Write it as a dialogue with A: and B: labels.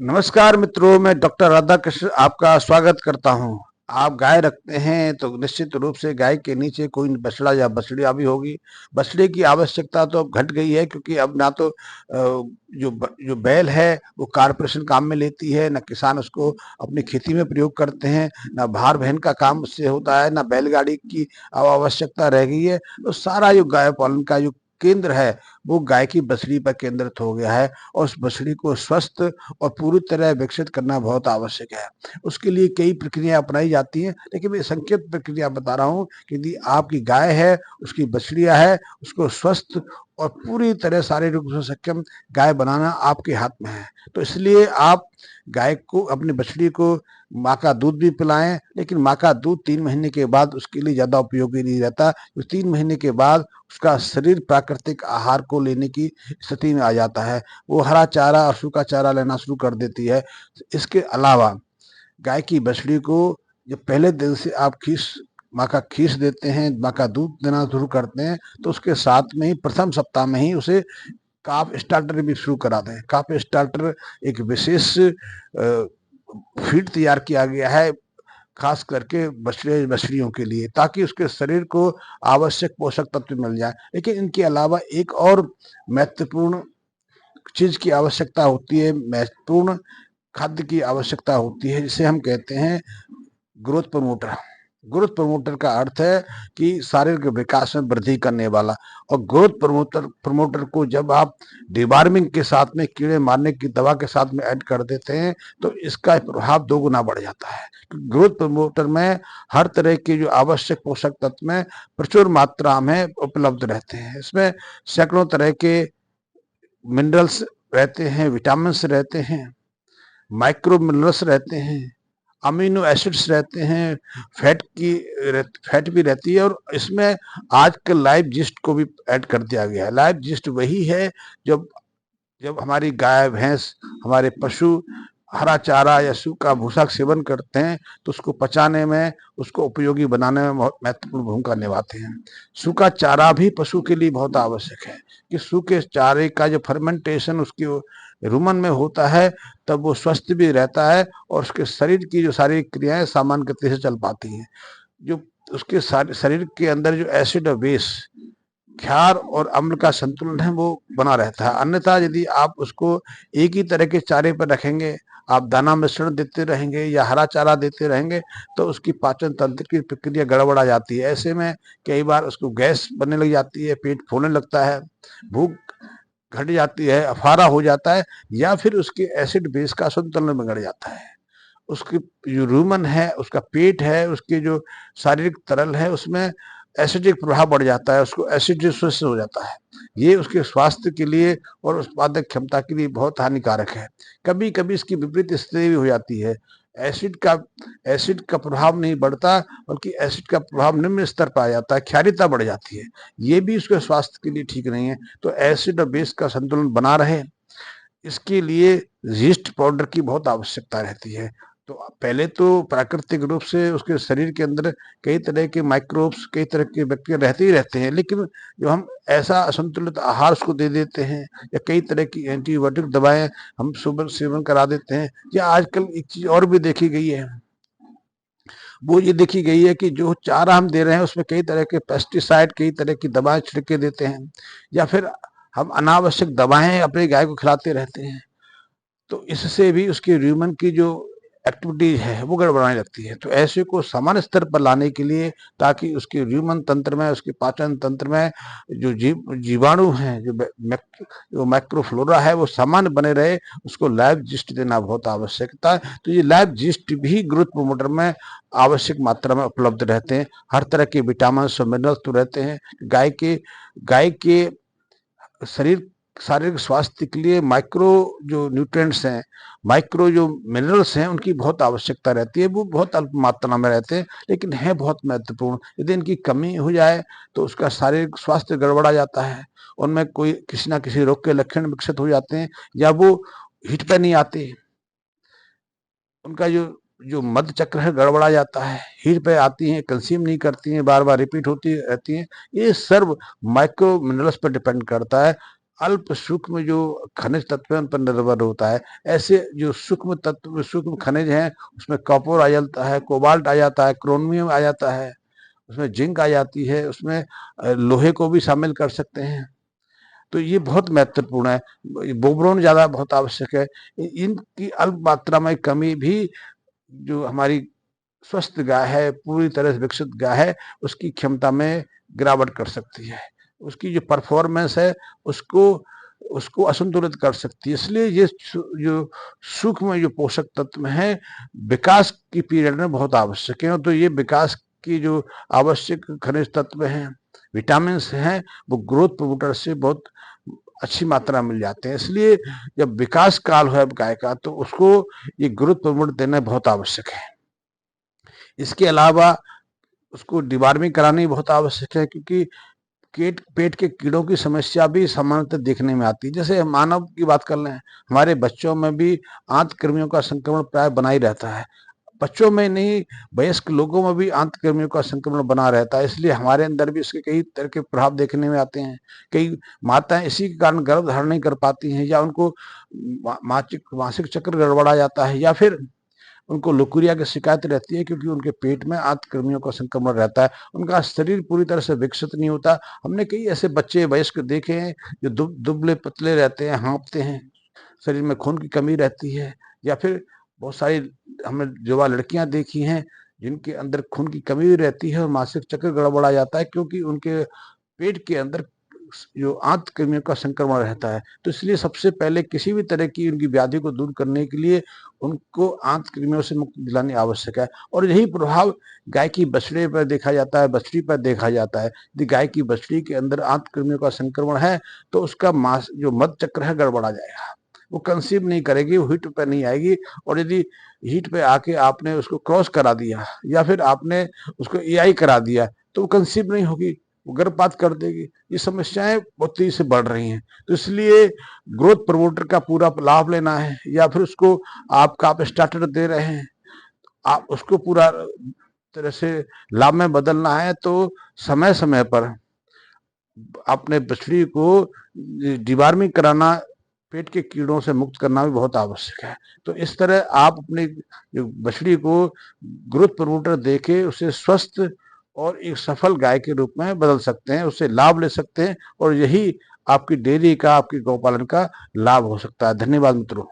A: नमस्कार मित्रों, मैं डॉक्टर राधाकृष्ण आपका स्वागत करता हूं। आप गाय रखते हैं तो निश्चित रूप से गाय के नीचे कोई बछड़ा या बछड़िया भी होगी। बछड़े की आवश्यकता तो अब घट गई है, क्योंकि अब ना तो जो बैल है वो कारपोरेशन काम में लेती है, ना किसान उसको अपनी खेती में प्रयोग करते हैं, ना भार वहन का काम उससे होता है, ना बैलगाड़ी की आवश्यकता रह गई है। तो सारा जो गाय पालन का जो केंद्र है वो गाय की बछड़ी पर केंद्रित हो गया है, और उस बछड़ी को स्वस्थ और पूरी तरह विकसित करना बहुत आवश्यक है। उसके लिए कई प्रक्रिया अपनाई जाती हैं, लेकिन मैं संक्षिप्त प्रक्रिया बता रहा हूँ कि यदि आपकी गाय है, उसकी बछड़िया है, उसको स्वस्थ और पूरी तरह शारीरिक रूप से सक्षम गाय बनाना आपके हाथ में है। तो इसलिए आप गाय को, अपनी बछड़ी को माँ का दूध भी पिलाएं, लेकिन माँ का दूध 3 महीने के बाद उसके लिए ज्यादा उपयोगी नहीं रहता। 3 महीने के बाद उसका शरीर प्राकृतिक आहार को लेने की स्थिति में आ जाता है, वो हरा चारा और सूखा चारा लेना शुरू कर देती है। इसके अलावा गाय की बछड़ी को जब पहले दिन से आप माँ का खीस देते हैं, माँ का दूध देना शुरू करते हैं, तो उसके साथ में ही प्रथम सप्ताह में ही उसे काफ स्टार्टर भी शुरू करा दें। काफ स्टार्टर एक विशेष फीड तैयार किया गया है खास करके बछड़ियों के लिए, ताकि उसके शरीर को आवश्यक पोषक तत्व मिल जाए। लेकिन इनके अलावा एक और महत्वपूर्ण चीज की आवश्यकता होती है, महत्वपूर्ण खाद्य की आवश्यकता होती है, जिसे हम कहते हैं ग्रोथ प्रमोटर। ग्रोथ प्रमोटर का अर्थ है कि शारीरिक विकास में वृद्धि करने वाला। और ग्रोथ प्रमोटर को जब आप डिवार्मिंग के साथ में, कीड़े मारने की दवा के साथ में ऐड कर देते हैं, तो इसका प्रभाव 2 गुना बढ़ जाता है। ग्रोथ प्रमोटर में हर तरह के जो आवश्यक पोषक तत्व में प्रचुर मात्रा में उपलब्ध रहते हैं। इसमें सैकड़ों तरह के मिनरल्स रहते हैं, विटामिन रहते हैं, माइक्रो मिनरल्स रहते हैं, अमीनो एसिड्स रहते हैं, फैट भी रहती है। और इसमें आजकल लाइव जीस्ट को भी ऐड कर दिया गया है। लाइव जीस्ट वही है जब जब हमारी गाय भैंस, हमारे पशु हरा चारा या सूखा भूसा का सेवन करते हैं, तो उसको पचाने में, उसको उपयोगी बनाने में बहुत महत्वपूर्ण भूमिका निभाते हैं। सूखा चारा भी पशु के लिए बहुत आवश्यक है, कि सूखे चारे का जो फर्मेंटेशन उसकी रुमन में होता है, तब वो स्वस्थ भी रहता है और उसके शरीर की जो शारीरिक क्रियाएं सामान्य गति से चल पाती हैं। जो उसके शरीर के अंदर जो एसिड और बेस, क्षार और अम्ल का संतुलन है, वो बना रहता है। अन्यथा यदि आप उसको एक ही तरह के चारे पर रखेंगे, आप दाना मिश्रण देते रहेंगे या हरा चारा देते रहेंगे, तो उसकी पाचन तंत्र की प्रक्रिया गड़बड़ा जाती है। ऐसे में कई बार उसको गैस बनने लग जाती है, पेट फूलने लगता है, भूख घट जाती है, अफारा हो जाता है, या फिर उसके एसिड बेस का संतुलन बिगड़ जाता है। उसकी जो रूमन है, उसका पेट है, उसके जो शारीरिक तरल है, उसमें एसिडिक प्रभाव बढ़ जाता है, उसको एसिडिस हो जाता है। ये उसके स्वास्थ्य के लिए और उत्पादक क्षमता के लिए बहुत हानिकारक है। कभी कभी इसकी विपरीत स्थिति भी हो जाती है। एसिड का एसिड का प्रभाव नहीं बढ़ता, बल्कि एसिड का प्रभाव निम्न स्तर पर आ जाता है, क्षारीयता बढ़ जाती है। ये भी उसके स्वास्थ्य के लिए ठीक नहीं है। तो एसिड और बेस का संतुलन बना रहे, इसके लिए यीस्ट पाउडर की बहुत आवश्यकता रहती है। तो पहले तो प्राकृतिक रूप से उसके शरीर के अंदर कई तरह के माइक्रोब्स, कई तरह के बैक्टीरिया रहते ही रहते हैं, लेकिन जो हम ऐसा असंतुलित आहार उसको दे देते हैं, या कई तरह की एंटीबायोटिक दवाएं हम सुबह सेवन करा देते हैं, या आजकल एक चीज और भी देखी गई है, वो ये देखी गई है कि जो चारा हम दे रहे हैं उसमें कई तरह के पेस्टिसाइड, कई तरह की दवाएं छिड़के देते हैं, या फिर हम अनावश्यक दवाएं अपनी गाय को खिलाते रहते हैं। तो इससे भी उसके र्यूमन की जो एक्टिविटीज है वो गड़बड़ाने लगती है। तो ऐसे को सामान्य स्तर पर लाने के लिए, ताकि उसके र्यूमन तंत्र में, उसके पाचन तंत्र में जो जीवाणु हैं, जो माइक्रोफ्लोरा है, वो सामान्य बने रहे, उसको लाइव जीस्ट देना बहुत आवश्यकता है। तो ये लाइव जीस्ट भी ग्रोथ प्रमोटर में आवश्यक मात्रा में उपलब्ध रहते हैं। हर तरह के विटामिन और मिनरल्स तो रहते हैं। गाय के शरीर शारीरिक स्वास्थ्य के लिए माइक्रो जो न्यूट्रिएंट्स हैं, माइक्रो जो मिनरल्स हैं, उनकी बहुत आवश्यकता रहती है। वो बहुत अल्प मात्रा में रहते हैं, लेकिन है बहुत महत्वपूर्ण। यदि इनकी कमी हो जाए तो उसका शारीरिक स्वास्थ्य गड़बड़ा जाता है, उनमें कोई किसी ना किसी रोग के लक्षण विकसित हो जाते हैं, या वो हिट पे नहीं आते, उनका जो जो मध्य चक्र है गड़बड़ा जाता है, हीट पे आती हैं, कंज्यूम नहीं करती हैं, बार बार रिपीट होती रहती हैं। ये सर्व माइक्रो मिनरल्स पर डिपेंड करता है। अल्प सूक्ष्म जो खनिज तत्व है उन पर निर्भर होता है। ऐसे जो सूक्ष्म तत्व, सूक्ष्म खनिज हैं, उसमें कॉपर आ जाता है, कोबाल्ट आ जाता है, क्रोमियम आ जाता है, उसमें जिंक आ जाती है, उसमें लोहे को भी शामिल कर सकते हैं। तो ये बहुत महत्वपूर्ण है। बोरोन ज्यादा बहुत आवश्यक है। इनकी अल्प मात्रा में कमी भी जो हमारी स्वस्थ गाय है, पूरी तरह से विकसित गाय है, उसकी क्षमता में गिरावट कर सकती है। उसकी जो परफॉर्मेंस है उसको उसको असंतुलित कर सकती है। इसलिए ये जो सूक्ष्म जो पोषक तत्व हैं, विकास की पीरियड में बहुत आवश्यक है। तो ये विकास की जो आवश्यक खनिज तत्व हैं, विटामिन हैं, वो ग्रोथ प्रमोटर से बहुत अच्छी मात्रा मिल जाते हैं। इसलिए जब विकास काल है गाय का, तो उसको ये ग्रोथ प्रमोटर देना बहुत आवश्यक है। इसके अलावा उसको डिवार्मिंग करानी बहुत आवश्यक है, क्योंकि पेट के कीड़ों की समस्या भी सामान्यतः देखने में आती है। जैसे मानव की बात कर लें, हमारे बच्चों में भी आंतकृमियों का संक्रमण प्राय बना ही रहता है। बच्चों में नहीं, वयस्क लोगों में भी आंतकृमियों का संक्रमण बना रहता है। इसलिए हमारे अंदर भी इसके कई तरह के प्रभाव देखने में आते हैं। कई माताएं इसी के कारण गर्भ धारण नहीं कर पाती हैं, या उनको मासिक चक्र गड़बड़ा जाता है, या फिर उनको लुकुरिया की शिकायत रहती है, क्योंकि उनके पेट में आंतकृमियों का संक्रमण रहता है। उनका शरीर पूरी तरह से विकसित नहीं होता। हमने कई ऐसे बच्चे वयस्क देखे हैं जो दुबले पतले रहते हैं, हाँफते हैं, शरीर में खून की कमी रहती है। या फिर बहुत सारी हमने युवा लड़कियां देखी हैं जिनके अंदर खून की कमी भी रहती है और मासिक चक्र गड़बड़ा जाता है, क्योंकि उनके पेट के अंदर जो आंतकृमियों का संक्रमण रहता है। तो इसलिए सबसे पहले किसी भी तरह की उनकी व्याधि को दूर करने के लिए उनको आंतकृमियों से मुक्ति दिलानी आवश्यक है। और यही प्रभाव गाय की बछड़े पर देखा जाता है, बछड़ी पर देखा जाता है। यदि गाय की बछड़ी के अंदर आंतकृमियों का संक्रमण है, तो उसका मास जो मध चक्र है गड़बड़ा जाएगा, वो कंसीव नहीं करेगी, वो हीट पे नहीं आएगी। और यदि हीट पे आके आपने उसको क्रॉस करा दिया, या फिर आपने उसको एआई करा दिया, तो वो कंसीव नहीं होगी, वो गर्भपात कर देगी। ये समस्याएं बहुत तेजी से बढ़ रही हैं। तो इसलिए ग्रोथ प्रमोटर का पूरा लाभ लेना है, या फिर उसको आप स्टार्टर दे रहे हैं, आप उसको पूरा तरह से लाभ में बदलना है, तो समय समय पर अपने बछड़ी को डिवार्मिंग कराना, पेट के कीड़ों से मुक्त करना भी बहुत आवश्यक है। तो इस तरह आप अपनी बछड़ी को ग्रोथ प्रमोटर देके उसे स्वस्थ और एक सफल गाय के रूप में बदल सकते हैं, उससे लाभ ले सकते हैं, और यही आपकी डेयरी का, आपकी गौपालन का लाभ हो सकता है। धन्यवाद मित्रों।